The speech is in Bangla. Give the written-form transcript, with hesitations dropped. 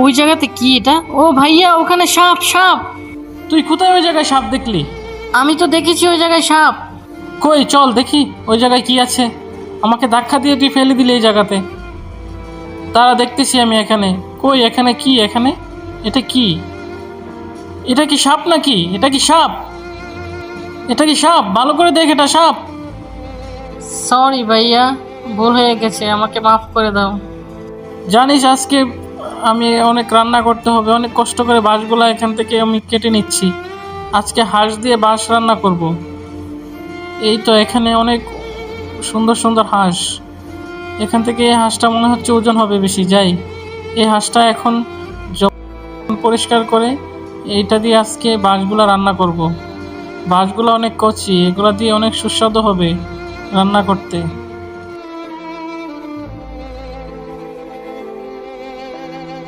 ওই জায়গাতে কি এটা? ও ভাইয়া, ওখানে সাপ সাপ। তুই কোথায় ওই জায়গায় সাপ দেখলি? আমি তো দেখেছি ওই জায়গায় সাপ। কই চল দেখি ওই জায়গায় কি আছে। আমাকে ধাক্কা দিয়ে তুই ফেলে দিলি এই জায়গাতে। তারা দেখতেছি আমি এখানে। কই এখানে কি? এখানে এটা কি? এটা কি সাপ নাকি? এটা কি সাপ? এটা কি সাপ? ভালো করে দেখ, এটা সাপ। সরি ভাইয়া, ভুল হয়ে গেছে, আমাকে মাফ করে দাও। জানিস আজকে আমি অনেক রান্না করতে হবে, অনেক কষ্ট করে বাঁশগুলা এখান থেকে আমি কেটে নিচ্ছি। আজকে হাঁস দিয়ে বাঁশ রান্না করব। এই তো এখানে অনেক সুন্দর সুন্দর হাঁস। এখান থেকে এই হাঁসটা মনে হচ্ছে ওজন হবে বেশি। যাই, এই হাঁসটা এখন পরিষ্কার করে এইটা দিয়ে আজকে বাঁশগুলা রান্না করব। বাঁশগুলো অনেক কচি, এগুলা দিয়ে অনেক সুস্বাদু হবে রান্না করতে।